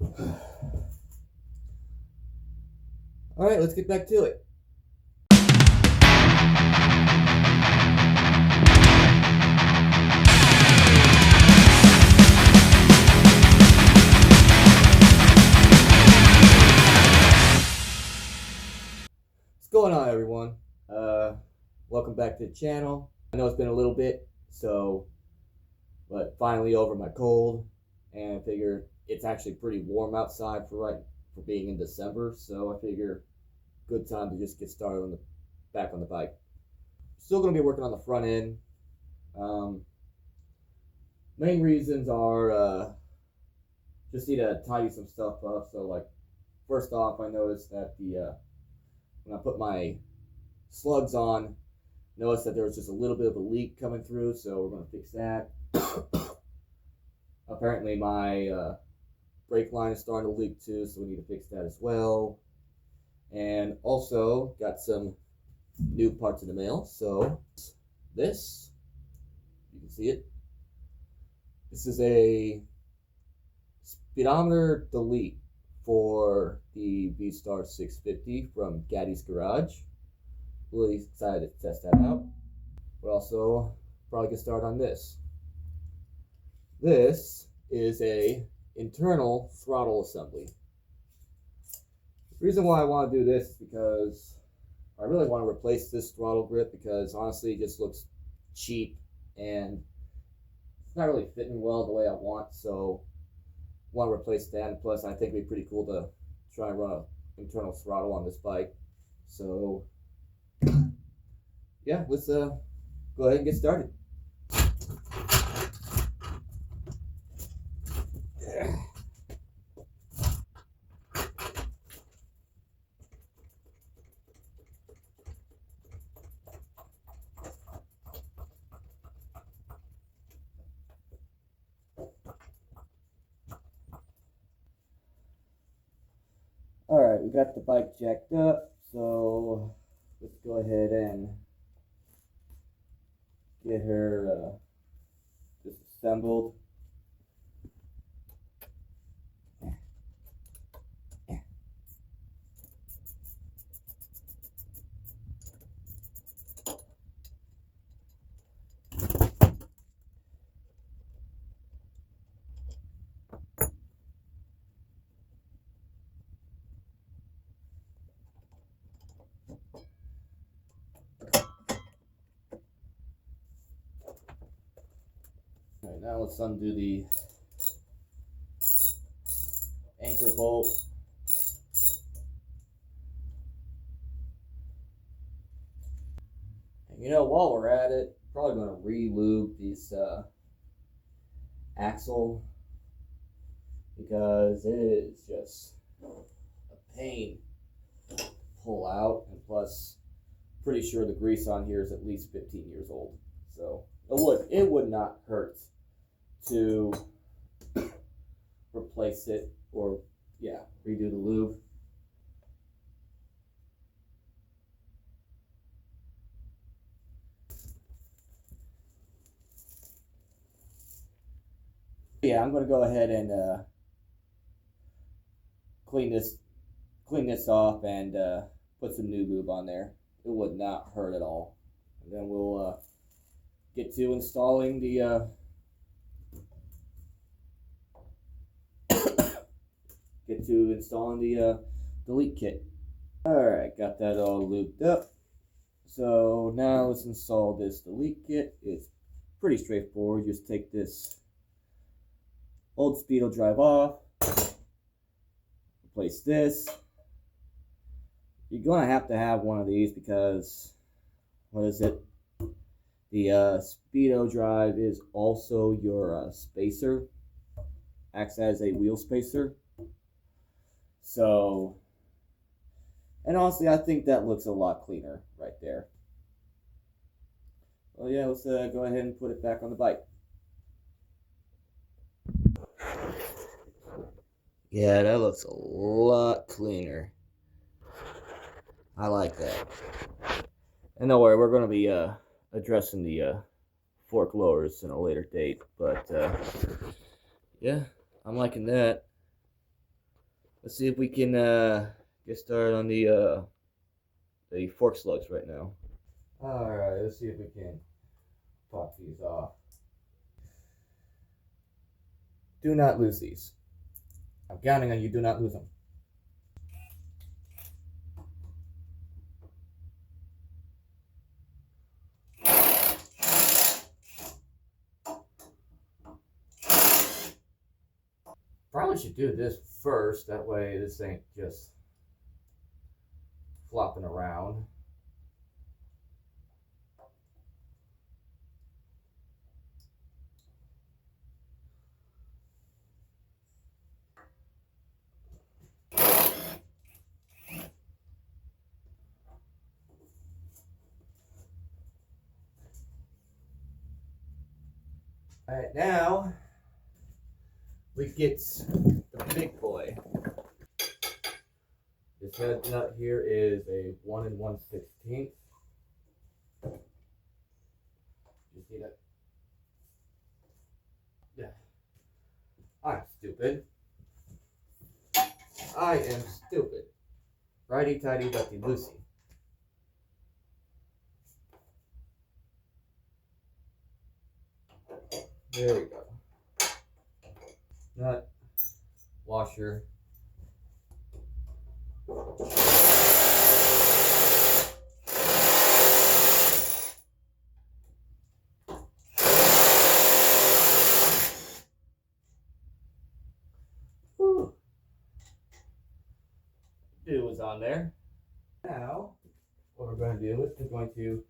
Alright, let's get back to it. What's going on, everyone? Welcome back to the channel. I know it's been a little bit, but finally over my cold, and I figure it's actually pretty warm outside for being in December, so I figure good time to just get started back on the bike. Still going to be working on the front end. Main reasons are just need to tidy some stuff up. So, like, first off, I noticed that when I put my slugs on, noticed that there was just a little bit of a leak coming through, so we're going to fix that. Apparently my brake line is starting to leak too, so we need to fix that as well. And also got some new parts in the mail. So this, you can see it. This is a speedometer delete for the V-Star 650 from Gaddy's Garage. Really excited to test that out. We'll also probably get started on this. This is a internal throttle assembly. The reason why I want to do this is because I really want to replace this throttle grip, because honestly it just looks cheap and it's not really fitting well the way I want, so I want to replace that. And plus I think it'd be pretty cool to try and run an internal throttle on this bike. So yeah, let's go ahead and get started. Alright, we got the bike jacked up, so let's go ahead and get her disassembled. Alright, now let's undo the anchor bolt. And while we're at it, probably going to re-lube this axle, because it is just a pain to pull out, and plus pretty sure the grease on here is at least 15 years old, so it would not hurt to replace it, or redo the lube. Yeah, I'm going to go ahead and clean this off and put some new lube on there. It would not hurt at all. And then we'll get to installing the delete kit. Alright, got that all lubed up. So now let's install this delete kit. It's pretty straightforward. Just take this old speedo drive off, replace this. You're gonna have to have one of these because, what is it? The speedo drive is also your spacer, acts as a wheel spacer. So, and honestly, I think that looks a lot cleaner right there. Well, yeah, let's go ahead and put it back on the bike. Yeah, that looks a lot cleaner. I like that. And don't worry, we're going to be addressing the fork lowers in a later date. But yeah, I'm liking that. Let's see if we can get started on the fork slugs right now. Alright, let's see if we can pop these off. Do not lose these. I'm counting on you, do not lose them. Probably should do this first, that way this ain't just flopping around. Alright, now we get the big boy. This head nut here is a 1 1/16. Just need a. Yeah. I'm stupid. I am stupid. Righty tighty lefty loosey. There we go. Nut, washer. Whew. Dude was on there. Now, what we're going to do is we're going to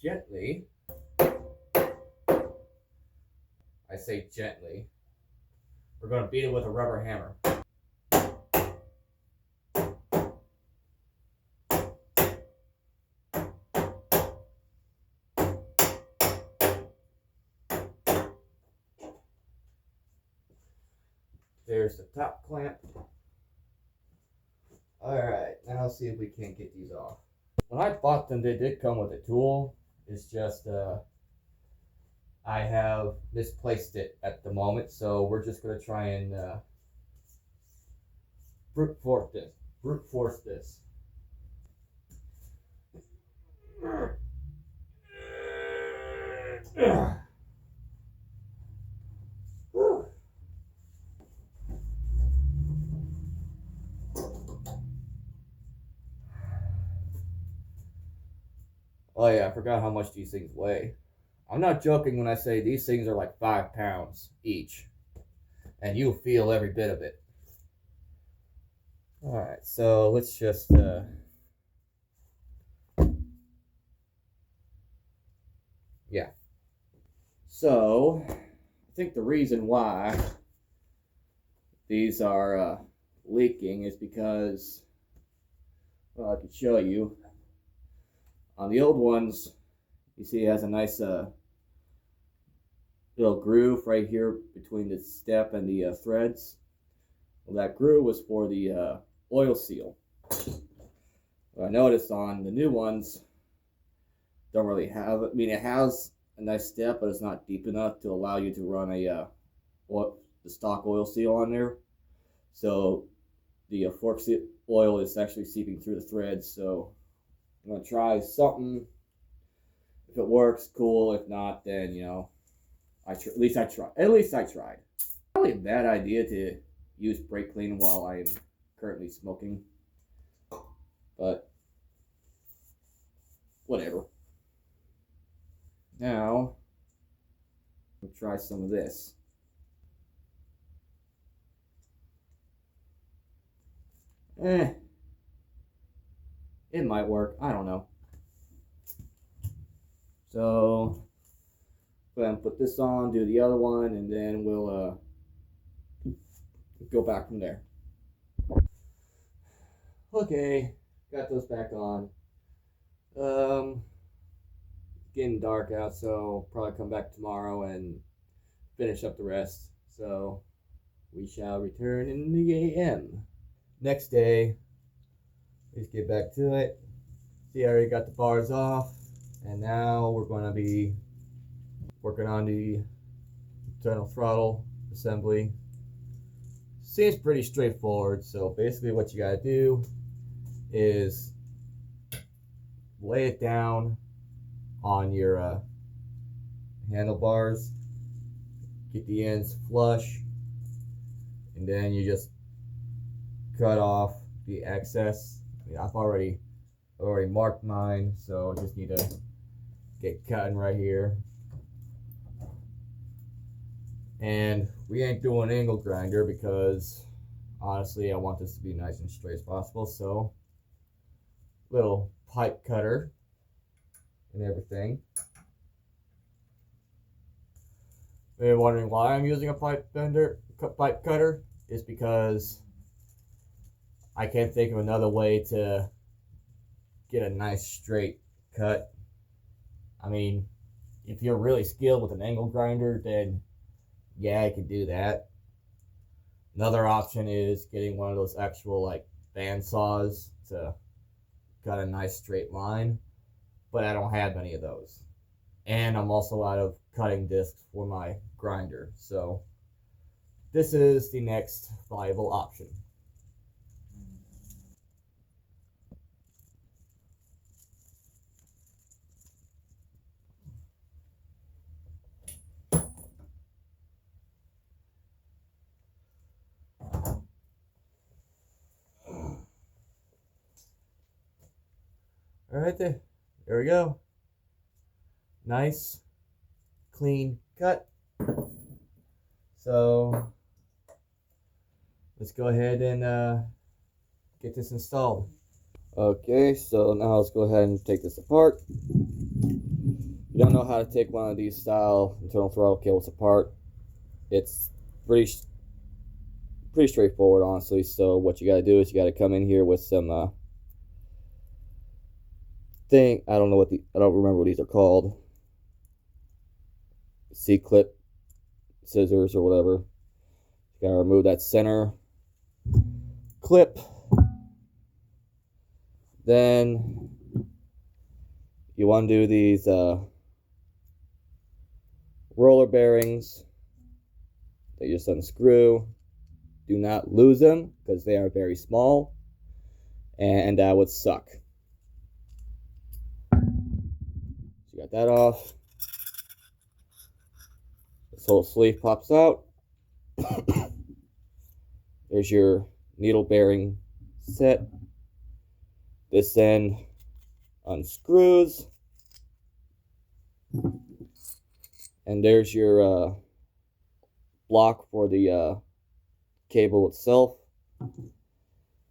gently, I say gently, we're going to beat it with a rubber hammer. There's the top clamp. Alright, now let's see if we can't get these off. When I bought them, they did come with a tool. It's just, I have misplaced it at the moment, so we're just going to try and brute force this. Oh yeah, I forgot how much these things weigh. I'm not joking when I say these things are like 5 pounds each. And you'll feel every bit of it. Alright, so let's just yeah. So I think the reason why these are leaking is because, well, I could show you. On the old ones, you see it has a nice little groove right here between the step and the threads. Well, that groove was for the oil seal. What I noticed on the new ones, don't really have it. I mean, it has a nice step, but it's not deep enough to allow you to run the stock oil seal on there. So the fork oil is actually seeping through the threads. So I'm gonna try something. If it works, cool. If not, then you know, at least I tried. At least I tried. Probably a bad idea to use brake clean while I am currently smoking, but whatever. Now we'll try some of this. It might work. I don't know. So go ahead and put this on, do the other one, and then we'll go back from there. Okay, got those back on. Getting dark out, so I'll probably come back tomorrow and finish up the rest. So we shall return in the AM. Next day, let's get back to it. See, I already got the bars off, and now we're going to be working on the internal throttle assembly. seems pretty straightforward. So basically what you gotta do is lay it down on your handlebars, get the ends flush, and then you just cut off the excess. I've already marked mine, so I just need to get cutting right here. And we ain't doing an angle grinder because honestly I want this to be nice and straight as possible. So little pipe cutter and everything. If you're wondering why I'm using a pipe cutter, is because I can't think of another way to get a nice straight cut. I mean, if you're really skilled with an angle grinder, then yeah, I can do that. Another option is getting one of those actual like band saws to cut a nice straight line, but I don't have any of those. And I'm also out of cutting discs for my grinder, so this is the next viable option. All right, there we go. Nice, clean cut. So let's go ahead and get this installed. Okay, so now let's go ahead and take this apart. If you don't know how to take one of these style internal throttle cables apart, it's pretty straightforward, honestly. So what you got to do is you got to come in here with some I don't remember what these are called. C-clip scissors or whatever. You gotta remove that center clip. Then you want to do these roller bearings. They just unscrew. Do not lose them because they are very small, and that would suck. So you got that off. This whole sleeve pops out. There's your needle bearing set. This end unscrews. And there's your block for the cable itself.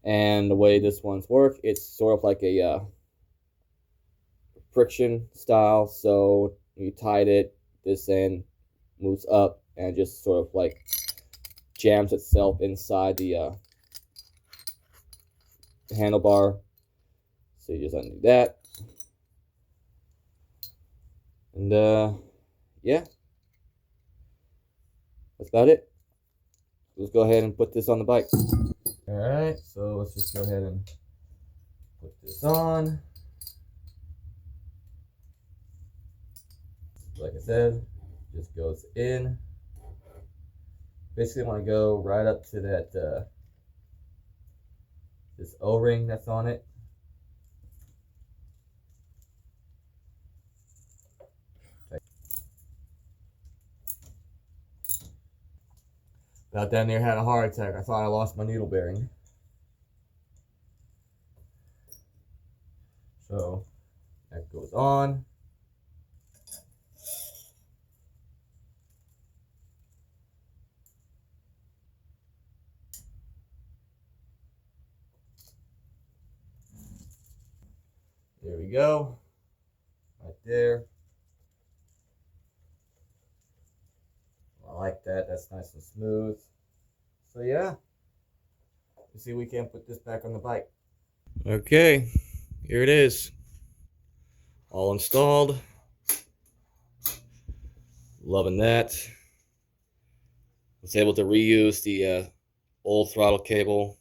And the way this one's work, it's sort of like a friction style. So you tied it, this end moves up and just sort of like jams itself inside the handlebar. So you just undo that, and yeah, that's about it. Let's go ahead and put this on the bike. All right, so let's just go ahead and put this on. Like I said, just goes in. Basically want to go right up to that this O-ring that's on it. About down there, had a heart attack. I thought I lost my needle bearing. So that goes on. There we go, right there. I like that, that's nice and smooth. So yeah, you see we can put this back on the bike. Okay, here it is, all installed. Loving that. Was able to reuse the old throttle cable.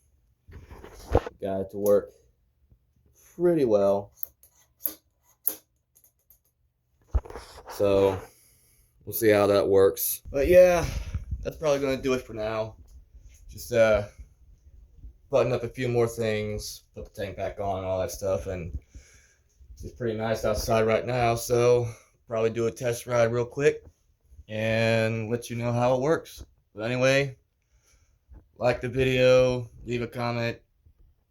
Got it to work pretty well. So we'll see how that works. But yeah, that's probably going to do it for now. just button up a few more things, put the tank back on, all that stuff, and it's pretty nice outside right now. So probably do a test ride real quick and let you know how it works. But anyway, like the video, leave a comment,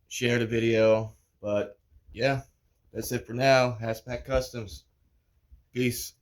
share the video. But yeah, that's it for now. Hatchback Customs. Peace.